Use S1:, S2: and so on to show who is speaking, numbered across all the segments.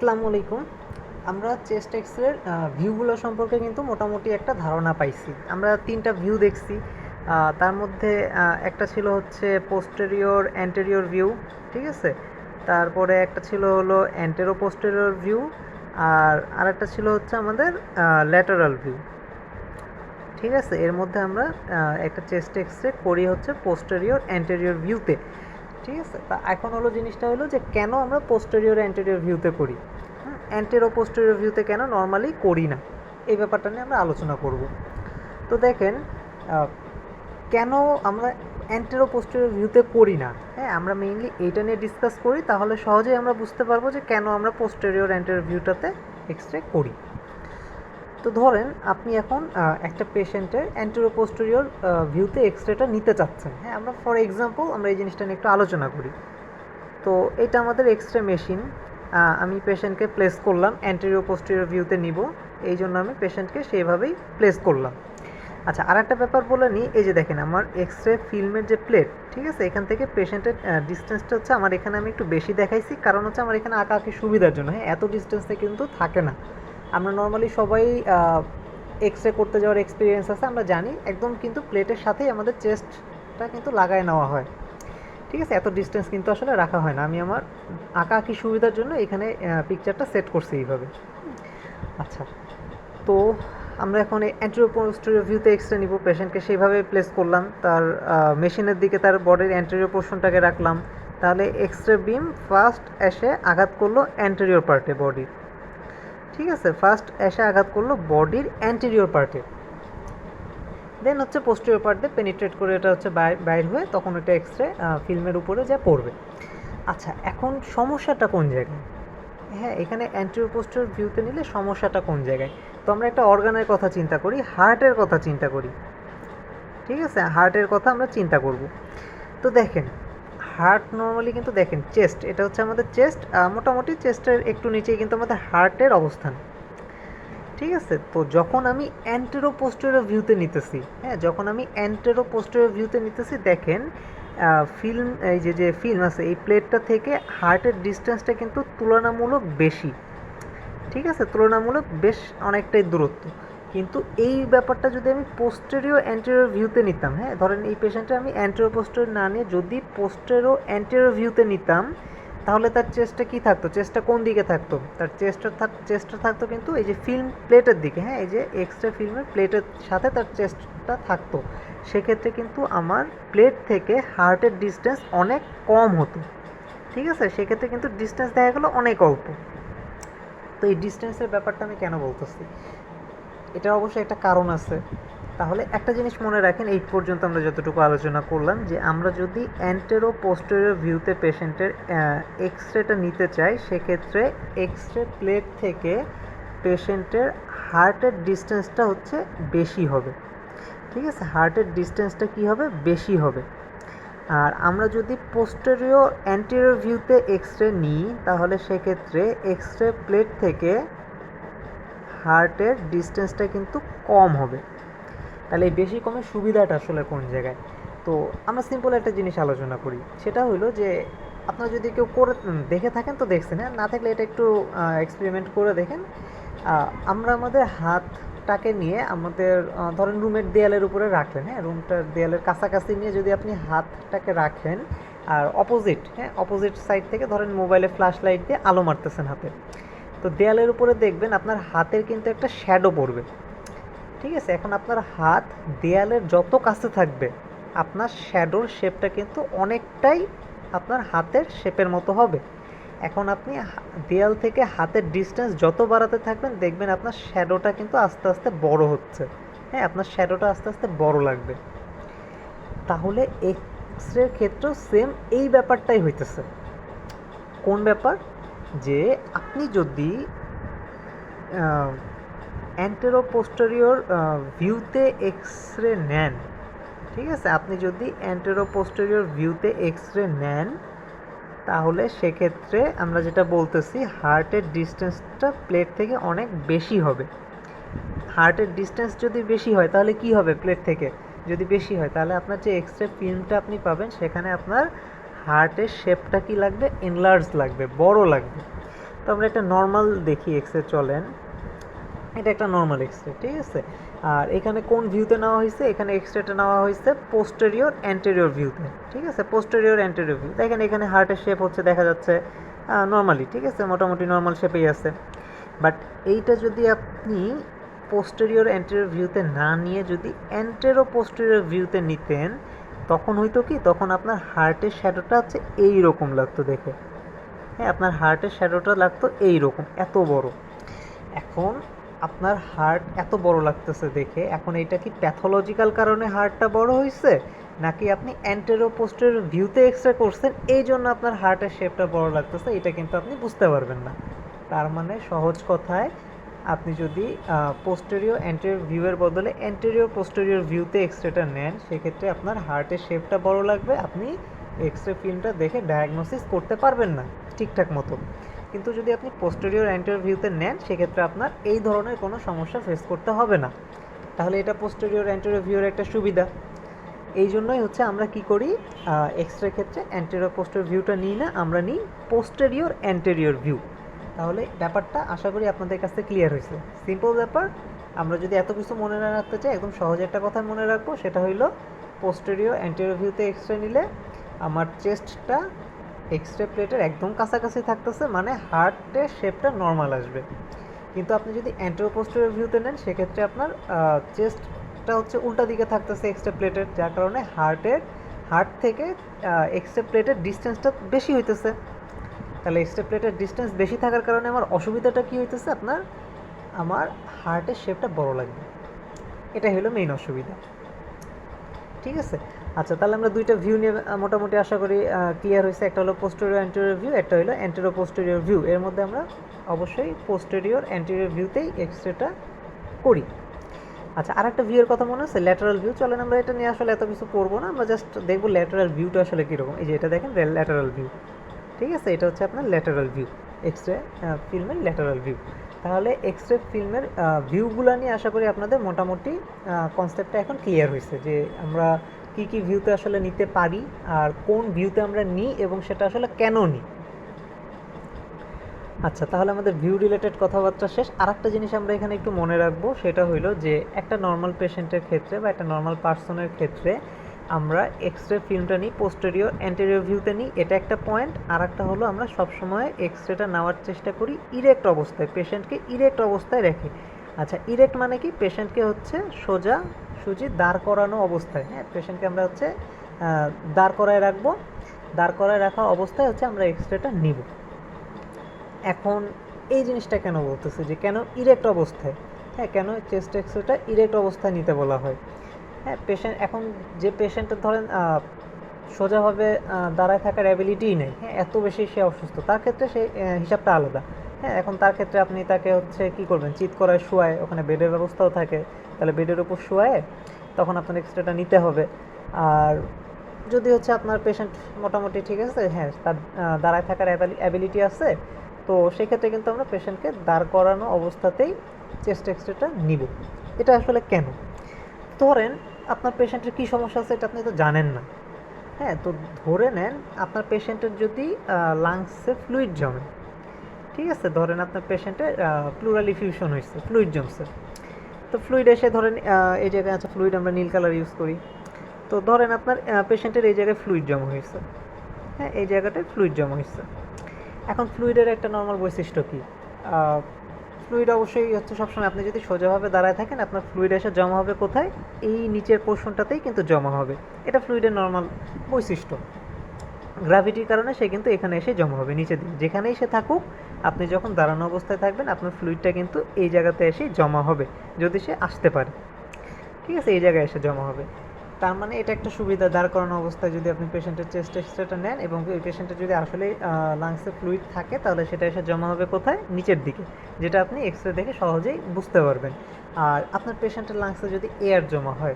S1: আসসালামু আলাইকুম। আমরা চেস্ট এক্সরের ভিউগুলো সম্পর্কে কিন্তু মোটামুটি একটা ধারণা পাইছি। আমরা ৩টা ভিউ দেখছি। তার মধ্যে একটা ছিল হচ্ছে পোস্টেরিয়র অ্যান্টেরিয়র ভিউ, ঠিক আছে? তারপরে একটা ছিল হলো অ্যান্টেরো পোস্টেরিয়র ভিউ, আর আরেকটা ছিল হচ্ছে আমাদের ল্যাটারাল ভিউ, ঠিক আছে? এর মধ্যে আমরা একটা চেস্ট এক্সরে করি হচ্ছে পোস্টেরিয়র অ্যান্টেরিয়র ভিউতে, ঠিক আছে? তা এখন হলো জিনিসটা হলো যে কেন আমরা পোস্টেরিয়র অ্যান্টেরিয়র ভিউতে করি, অ্যান্টেরো পোস্টেরিয়র ভিউতে কেন নর্মালি করি না, এই ব্যাপারটা নিয়ে আমরা আলোচনা করব। তো দেখেন, কেন আমরা অ্যান্টেরো পোস্টেরিয়র ভিউতে করি না, হ্যাঁ, আমরা মেইনলি এইটা নিয়ে ডিসকাস করি, তাহলে সহজেই আমরা বুঝতে পারবো যে কেন আমরা পোস্টেরিয়র অ্যান্টেরিয়র ভিউটাতে এক্সরে করি। তো ধরেন আপনি এখন একটা পেশেন্টের অ্যান্টেরো পোস্টেরিয়র ভিউতে এক্সরেটা নিতে চাচ্ছেন, হ্যাঁ, আমরা ফর এক্সাম্পল আমরা এই জিনিসটা নিয়ে একটু আলোচনা করি। তো এটা আমাদের এক্সরে মেশিন, আমি পেশেন্টকে প্লেস করলাম অ্যান্টেরিয়র পোস্টেরিয়র ভিউতে নিব, এই জন্য আমি পেশেন্টকে সেইভাবেই প্লেস করলাম। আচ্ছা, আর একটা ব্যাপার বলে নিই, এই যে দেখেন আমার এক্সরে ফিল্মের যে প্লেট, ঠিক আছে, এখান থেকে পেশেন্টের ডিস্টেন্সটা হচ্ছে আমার এখানে আমি একটু বেশি দেখাইছি, কারণ হচ্ছে আমার এখানে আঁকা আঁকি সুবিধার জন্য, হ্যাঁ, এত ডিস্টেন্সে কিন্তু থাকে না। আমরা নর্মালি সবাই এক্সরে করতে যাওয়ার এক্সপিরিয়েন্স আছে, আমরা জানি একদম কিন্তু প্লেটের সাথেই আমাদের চেস্টটা কিন্তু লাগায় নেওয়া হয়, ঠিক আছে? এত ডিস্টেন্স কিন্তু আসলে রাখা হয় না, আমি আমার আঁকা আঁকি সুবিধার জন্য এখানে পিকচারটা সেট করছি এইভাবে। আচ্ছা, তো আমরা এখন এই অ্যান্টেরিয়র পোস্টেরিয়র ভিউতে এক্সরে নিব, পেশেন্টকে সেইভাবে প্লেস করলাম, তার মেশিনের দিকে তার বডির অ্যান্টেরিয়র পোর্শনটাকে রাখলাম, তাহলে এক্সরে বিম ফার্স্ট এসে আঘাত করলো অ্যান্টেরিয়র পার্টে বডির, ঠিক আছে? ফার্স্ট এসে আঘাত করলো বডির অ্যান্টেরিয়র পার্টে, দেন হচ্ছে পোস্টেরিয়র পার্ট দিয়ে পেনিট্রেট করে এটা হচ্ছে বাইর হয়ে তখন এটা এক্সরে ফিল্মের উপরে যা পড়বে। আচ্ছা, এখন সমস্যাটা কোন জায়গায়? হ্যাঁ, এখানে অ্যান্টেরিয়র পোস্টেরিয়র ভিউতে নিলে সমস্যাটা কোন জায়গায়? তো আমরা একটা অর্গানের কথা চিন্তা করি, হার্টের কথা চিন্তা করি, ঠিক আছে? হার্টের কথা আমরা চিন্তা করব। তো দেখেন, হার্ট নর্মালি কিন্তু দেখেন চেস্ট, এটা হচ্ছে আমাদের চেস্ট, মোটামুটি চেস্টের একটু নিচেই কিন্তু আমাদের হার্টের অবস্থান, ঠিক আছে? তো যখন আমি অ্যান্টেরো পোস্টেরিয়র ভিউতে নিতেছি, হ্যাঁ, যখন আমি অ্যান্টেরো পোস্টেরিয়র ভিউতে নিতেছি, দেখেন ফিল্ম, এই যে ফিল্ম আছে এই প্লেটটা থেকে হার্টের ডিস্টেন্সটা কিন্তু তুলনামূলক বেশি, ঠিক আছে? তুলনামূলক বেশ অনেকটাই দূরত্ব। কিন্তু এই ব্যাপারটা যদি আমি পোস্টেরিয়র অ্যান্টেরিয়র ভিউতে নিতাম, হ্যাঁ, ধরেন এই পেশেন্টটা আমি অ্যান্টেরিয়র পোস্টেরিয়র না নিয়ে যদি পোস্টেরিয়র অ্যান্টেরিয়র ভিউতে নিতাম, তাহলে তার চেস্টটা কী থাকতো? চেস্টটা কোন দিকে থাকতো? তার চেস্টটা থাকতো কিন্তু এই যে ফিল্ম প্লেটের দিকে, হ্যাঁ, এই যে এক্সট্রা ফিল্মের প্লেটের সাথে তার চেস্টটা থাকতো। সেক্ষেত্রে কিন্তু আমার প্লেট থেকে হার্টের ডিস্টেন্স অনেক কম হতো, ঠিক আছে? সেক্ষেত্রে কিন্তু ডিস্টেন্স দেখা গেলো অনেক অল্প। তো এই ডিস্টেন্সের ব্যাপারটা আমি কেন বলতেছি, এটা অবশ্যই একটা কারণ আছে। তাহলে একটা জিনিস মনে রাখেন, এই পর্যন্ত আমরা যতটুকু আলোচনা করলাম, যে আমরা যদি অ্যান্টেরো পোস্টেরিয়র ভিউতে পেশেন্টের এক্সরেটা নিতে চাই, সেক্ষেত্রে এক্সরে প্লেট থেকে পেশেন্টের হার্টের ডিস্টেন্সটা হচ্ছে বেশি হবে, ঠিক আছে? হার্টের ডিস্টেন্সটা কী হবে? বেশি হবে। আর আমরা যদি পোস্টেরিয়র অ্যান্টেরিয়র ভিউতে এক্সরে নিই, তাহলে সেক্ষেত্রে এক্সরে প্লেট থেকে হার্টের ডিস্টেন্সটা কিন্তু কম হবে। তাহলে এই বেশি কমের সুবিধাটা আসলে কোন জায়গায়? তো আমরা সিম্পল একটা জিনিস আলোচনা করি, সেটা হলো যে আপনারা যদি কেউ করে দেখে থাকেন তো দেখছেন, হ্যাঁ, না থাকলে এটা একটু এক্সপেরিমেন্ট করে দেখেন। আমরা আমাদের হাতটাকে নিয়ে আমাদের ধরেন রুমের দেয়ালের উপরে রাখলেন, হ্যাঁ, রুমটার দেয়ালের কাছাকাছি নিয়ে যদি আপনি হাতটাকে রাখেন, আর অপোজিট, হ্যাঁ, অপোজিট সাইড থেকে ধরেন মোবাইলে ফ্ল্যাশ লাইট দিয়ে আলো মারতেছেন হাতে, তো দেয়ালের উপরে দেখবেন আপনার হাতের কিন্তু একটা শ্যাডো পড়বে, ঠিক আছে? এখন আপনার হাত দেয়ালের যত কাছে থাকবে, আপনার শ্যাডোর শেপটা কিন্তু অনেকটাই আপনার হাতের শেপের মতো হবে। এখন আপনি দেয়াল থেকে হাতের ডিস্টেন্স যত বাড়াতে থাকবেন, দেখবেন আপনার শ্যাডোটা কিন্তু আস্তে আস্তে বড় হচ্ছে, হ্যাঁ, আপনার শ্যাডোটা আস্তে আস্তে বড় লাগবে। তাহলে এক্সরের ক্ষেত্রেও সেম এই ব্যাপারটাই হইতেছে। কোন ব্যাপার? যে আপনি যদি অ্যান্টেরো পোস্টেরিয়র ভিউতে এক্সরে নেন, ঠিক আছে, আপনি যদি অ্যান্টেরো পোস্টেরিয়র ভিউতে এক্সরে নেন, তাহলে সেক্ষেত্রে আমরা যেটা বলতেছি, হার্টের ডিস্টেন্সটা প্লেট থেকে অনেক বেশি হবে। হার্টের ডিস্টেন্স যদি বেশি হয় তাহলে কি হবে? প্লেট থেকে যদি বেশি হয়, তাহলে আপনার যে এক্সরে ফিল্মটা আপনি পাবেন, সেখানে আপনার হার্টের শেপটা কি লাগবে? এনলার্জ লাগবে, বড় লাগবে। তো আমরা একটা নর্মাল দেখি এক্সরে, চলেন। এটা একটা নর্মাল এক্সরে, ঠিক আছে। আর এখানে কোন ভিউতে নেওয়া হয়েছে, এখানে এক্সরেটা নেওয়া হয়েছে পোস্টেরিয়র অ্যান্টেরিয়র ভিউতে, ঠিক আছে। পোস্টেরিয়র অ্যান্টেরিয়র ভিউ দেখেন, এখানে হার্টের শেপ হচ্ছে দেখা যাচ্ছে নর্মালি, ঠিক আছে, মোটামুটি নর্মাল শেপেই আছে। বাট এইটা যদি আপনি পোস্টেরিয়র অ্যান্টেরিয়র ভিউতে না নিয়ে যদি অ্যান্টেরো পোস্টেরিয়র ভিউতে নিতেন, তখন হইতো কি, তখন আপনার হার্টের শ্যাডোটা হচ্ছে এইরকম লাগতো দেখে। হ্যাঁ, আপনার হার্টের শ্যাডোটা লাগতো এইরকম, এত বড়। এখন আপনার হার্ট এত বড় লাগতেছে দেখে, এখন এটা কি প্যাথোলজিক্যাল কারণে হার্টটা বড় হয়েছে, নাকি আপনি অ্যান্টেরো পোস্টেরিয়র ভিউতে এক্সরে করছেন এই জন্য আপনার হার্টের শেপটা বড় লাগতেছে, এটা কিন্তু আপনি বুঝতে পারবেন না। তার মানে সহজ কথায়, আপনি যদি পোস্টেরিয়র অ্যান্টেরিয়র ভিউয়ের বদলে অ্যান্টেরিয়র পোস্টেরিয়র ভিউতে এক্সরেটা নেন, সেক্ষেত্রে আপনার হার্টের শেপটা বড় লাগবে, আপনি এক্সরে ফিল্মটা দেখে ডায়াগনোসিস করতে পারবেন না ঠিকঠাক মতো। কিন্তু যদি আপনি পোস্টেরিয়র অ্যান্টেরিয়র ভিউতে নেন, সেক্ষেত্রে আপনার এই ধরনের কোনো সমস্যা ফেস করতে হবে না। তাহলে এটা পোস্টেরিয়র অ্যান্টেরিয়র ভিউয়ের একটা সুবিধা। এই জন্যই হচ্ছে আমরা কি করি, এক্সরে ক্ষেত্রে অ্যান্টেরিয়র পোস্টেরিয়র ভিউটা নিই না, আমরা নিই পোস্টেরিয়র অ্যান্টেরিয়র ভিউ। তাহলে ব্যাপারটা আশা করি আপনাদের কাছে ক্লিয়ার হয়েছে। সিম্পল ব্যাপার। আমরা যদি এত কিছু মনে না রাখতে চাই, একদম সহজে একটা কথা মনে রাখবো, সেটা হইল পোস্টেরিয়র অ্যান্টেরিয়র ভিউতে এক্সরে নিলে আমার চেস্টটা এক্সরে প্লেটের একদম কাছাকাছি থাকতেছে, মানে হার্টের শেপটা নর্মাল আসবে। কিন্তু আপনি যদি অ্যান্টেরো পোস্টেরিয়র ভিউতে নেন, সেক্ষেত্রে আপনার চেস্টটা হচ্ছে উল্টা দিকে থাকতেছে এক্সরে প্লেটের, যার কারণে হার্ট থেকে এক্সরে প্লেটের ডিস্টেন্সটা বেশি হইতেছে। তাহলে এক্সরে প্লেটের ডিস্টেন্স বেশি থাকার কারণে আমার অসুবিধাটা কী হইতেছে, আমার হার্টের শেপটা বড় লাগবে। এটা হলো মেইন অসুবিধা, ঠিক আছে। আচ্ছা, তাহলে আমরা দুইটা ভিউ নিয়ে মোটামুটি আশা করি ক্লিয়ার হয়েছে। একটা হলো পোস্টেরিয়র অ্যান্টেরিয়র ভিউ, একটা হলো অ্যান্টেরো পোস্টেরিয়র ভিউ। এর মধ্যে আমরা অবশ্যই পোস্টেরিয়র অ্যান্টেরিয়র ভিউতেই এক্সরেটা করি। আচ্ছা, আরেকটা ভিউয়ের কথা মনে আছে, ল্যাটারাল ভিউ। চলেন আমরা এটা নিয়ে আসলে এত কিছু করবো না, আমরা জাস্ট দেখবো ল্যাটারাল ভিউটা আসলে কীরকম। এই যে এটা দেখেন, ল্যাটারাল ভিউ, ঠিক আছে। এটা হচ্ছে আপনার ল্যাটারাল ভিউ, এক্সরে ফিল্মের ল্যাটারাল ভিউ। তাহলে এক্সরে ফিল্মের ভিউগুলো নিয়ে আশা করি আপনাদের মোটামুটি কনসেপ্টটা এখন ক্লিয়ার হয়েছে, যে আমরা কী কী ভিউতে আসলে নিতে পারি আর কোন ভিউতে আমরা নিই এবং সেটা আসলে কেন নিই। আচ্ছা, তাহলে আমাদের ভিউ রিলেটেড কথাবার্তা শেষ। আরেকটা জিনিস আমরা এখানে একটু মনে রাখবো, সেটা হইলো যে একটা নর্মাল পেশেন্টের ক্ষেত্রে বা একটা নর্মাল পার্সনের ক্ষেত্রে আমরা এক্সরে ফিল্মটা নিই পোস্টেরিয়র অ্যান্টেরিয়র ভিউতে নিই, এটা একটা পয়েন্ট। আর একটা হলো আমরা সবসময় এক্সরেটা নেওয়ার চেষ্টা করি ইরেক্ট অবস্থায়, পেশেন্টকে ইরেক্ট অবস্থায় রেখে। আচ্ছা, ইরেক্ট মানে কি, পেশেন্টকে হচ্ছে সোজা সুজি দাঁড় করানো অবস্থায়, হ্যাঁ, পেশেন্টকে আমরা হচ্ছে দাঁড় করায় রাখবো। দাঁড় করায় রাখা অবস্থায় হচ্ছে আমরা এক্সরেটা নিব। এখন এই জিনিসটা কেন বলতেছে, যে কেন ইরেক্ট অবস্থায়, হ্যাঁ, কেন চেস্ট এক্সরেটা ইরেক্ট অবস্থায় নিতে বলা হয়। হ্যাঁ, পেশেন্ট এখন যে পেশেন্টের ধরেন সোজাভাবে দাঁড়ায় থাকার অ্যাবিলিটিই নেই, হ্যাঁ, এত বেশি সে অসুস্থ, তার ক্ষেত্রে সেই হিসাবটা আলাদা। হ্যাঁ, এখন তার ক্ষেত্রে আপনি তাকে হচ্ছে কী করবেন, চিৎ করায় শোয়ায়, ওখানে বেডের ব্যবস্থাও থাকে, তাহলে বেডের উপর শোয়ায় তখন আপনার এক্সরেটা নিতে হবে। আর যদি হচ্ছে আপনার পেশেন্ট মোটামুটি ঠিক আছে, হ্যাঁ, তার দাঁড়ায় থাকার অ্যাবিলিটি আছে, তো সেক্ষেত্রে কিন্তু আমরা পেশেন্টকে দাঁড় করানো অবস্থাতেই চেস্ট এক্সরেটা নিব। এটা আসলে কেন, ধরেন আপনার পেশেন্টের কী সমস্যা আছে এটা আপনি তো জানেন না, হ্যাঁ, তো ধরে নেন আপনার পেশেন্টের যদি লাংসে ফ্লুইড জমে, ঠিক আছে, ধরেন আপনার পেশেন্টের প্লুরাল ইফিউশন হয়েছে, ফ্লুইড জমছে। তো ফ্লুইড এসে ধরেন এই জায়গায় আছে ফ্লুইড, আমরা নীল কালার ইউজ করি। তো ধরেন আপনার পেশেন্টের এই জায়গায় ফ্লুইড জমা হয়েছে, হ্যাঁ, এই জায়গাটায় ফ্লুইড জমা হয়েছে। এখন ফ্লুইডের একটা নর্মাল বৈশিষ্ট্য কী, ফ্লুইড অবশ্যই হচ্ছে সবসময় আপনি যদি সোজাভাবে দাঁড়ায় থাকেন, আপনার ফ্লুইড এসে জমা হবে কোথায়, এই নিচের পোর্শনটাতেই কিন্তু জমা হবে। এটা ফ্লুইডের নর্মাল বৈশিষ্ট্য। গ্র্যাভিটির কারণে সে কিন্তু এখানে এসে জমা হবে নিচের দিকে, যেখানেই সে থাকুক, আপনি যখন দাঁড়ানো অবস্থায় থাকবেন আপনার ফ্লুইডটা কিন্তু এই জায়গাতে এসেই জমা হবে, যদি সে আসতে পারে, ঠিক আছে, এই জায়গায় এসে জমা হবে। তার মানে এটা একটা সুবিধা, দাঁড় করানো অবস্থায় যদি আপনি পেশেন্টের চেস্ট এক্সরেটা নেন এবং ওই পেশেন্টের যদি আসলে লাংসে ফ্লুইড থাকে, তাহলে সেটা এসে জমা হবে কোথায়, নিচের দিকে, যেটা আপনি এক্সরে দেখে সহজেই বুঝতে পারবেন। আর আপনার পেশেন্টের লাংসে যদি এয়ার জমা হয়,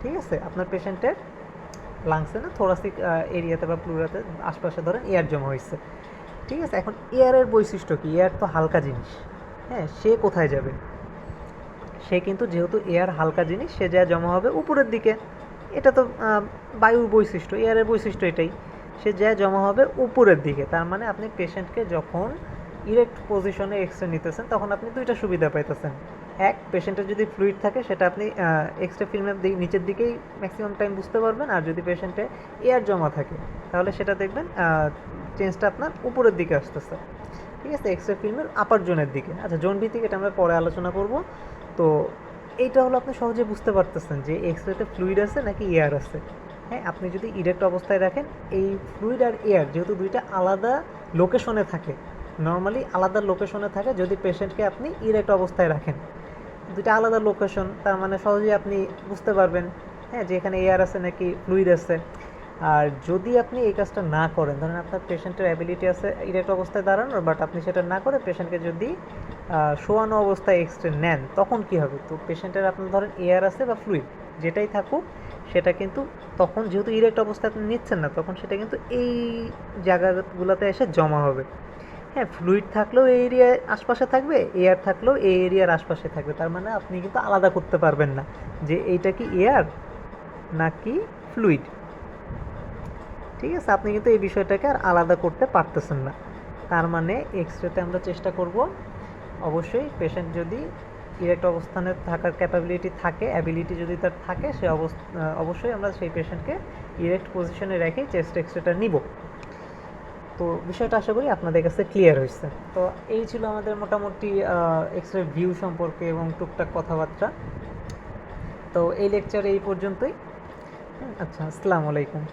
S1: ঠিক আছে, আপনার পেশেন্টের লাংসে না, থোরাসিক এরিয়াতে বা প্লুরাতে আশপাশে ধরেন এয়ার জমা হয়েছে, ঠিক আছে। এখন এয়ারের বৈশিষ্ট্য কি, এয়ার তো হালকা জিনিস, হ্যাঁ, সে কোথায় যাবে, সে কিন্তু যেহেতু এয়ার হালকা জিনিস, সে যা জমা হবে উপরের দিকে। এটা তো বায়ুর বৈশিষ্ট্য, এয়ারের বৈশিষ্ট্য এটাই, সে যা জমা হবে উপরের দিকে। তার মানে আপনি পেশেন্টকে যখন ইরেক্ট পজিশনে এক্স রে নিতেছেন, তখন আপনি দুইটা সুবিধা পাইতেছেন। এক, পেশেন্টের যদি ফ্লুইড থাকে সেটা আপনি এক্স রে ফিল্মের নিচের দিকেই ম্যাক্সিমাম টাইম বুঝতে পারবেন, আর যদি পেশেন্টে এয়ার জমা থাকে তাহলে সেটা দেখবেন চেঞ্জটা আপনার উপরের দিকে আসতেছে। ঠিক আছে, এক্স রে ফিল্মের আপার জোনের দিকে। আচ্ছা, জোন ভিত্তিক এটা আমরা পরে আলোচনা করব। তো এইটা হলো আপনি সহজে বুঝতে পারতেছেন যে এক্স রেতে ফ্লুইড আছে নাকি এয়ার আছে। হ্যাঁ, আপনি যদি ইরেক্ট অবস্থায় রাখেন, এই ফ্লুইড আর এয়ার যেহেতু দুইটা আলাদা লোকেশনে থাকে, নর্মালি আলাদা লোকেশনে থাকে যদি পেশেন্টকে আপনি ইরেক্ট অবস্থায় রাখেন, দুইটা আলাদা লোকেশন, তার মানে সহজেই আপনি বুঝতে পারবেন হ্যাঁ যে এখানে এয়ার আছে নাকি ফ্লুইড আছে। আর যদি আপনি এই কাজটা না করেন, ধরেন আপনার পেশেন্টের অ্যাবিলিটি আছে ইরেক্ট অবস্থায় দাঁড়ানোর, বাট আপনি সেটা না করে পেশেন্টকে যদি শোয়ানো অবস্থায় এক্সরে নেন, তখন কি হবে? তো পেশেন্টের আপনার ধরেন এয়ার আছে বা ফ্লুইড যেটাই থাকুক, সেটা কিন্তু তখন যেহেতু ইরেক্ট অবস্থায় আপনি নিচ্ছেন না, তখন সেটা কিন্তু এই জায়গাগুলোতে এসে জমা হবে। হ্যাঁ, ফ্লুইড থাকলেও এই এরিয়ার আশপাশে থাকবে, এয়ার থাকলেও এই এরিয়ার আশপাশে থাকবে, তার মানে আপনি কিন্তু আলাদা করতে পারবেন না যে এইটা কি এয়ার নাকি ফ্লুইড। ঠিক আছে, আপনি কিন্তু এই বিষয়টাকে আর আলাদা করতে পারতেছেন না। তার মানে এক্স রেতে আমরা চেষ্টা করব অবশ্যই পেশেন্ট যদি ইরেক্ট অবস্থানে থাকার ক্যাপাবিলিটি থাকে, অ্যাবিলিটি যদি তার থাকে, সে অবশ্যই আমরা সেই পেশেন্টকে ইরেক্ট পজিশনে রেখেই চেস্ট এক্স রেটা নিব। তো বিষয়টা আশা করি আপনাদের কাছে ক্লিয়ার হয়েছে। তো এই ছিল আমাদের মোটামুটি এক্স রে ভিউ সম্পর্কে এবং টুকটাক কথাবার্তা। তো এই লেকচার এই পর্যন্তই। আচ্ছা, আসসালামু আলাইকুম।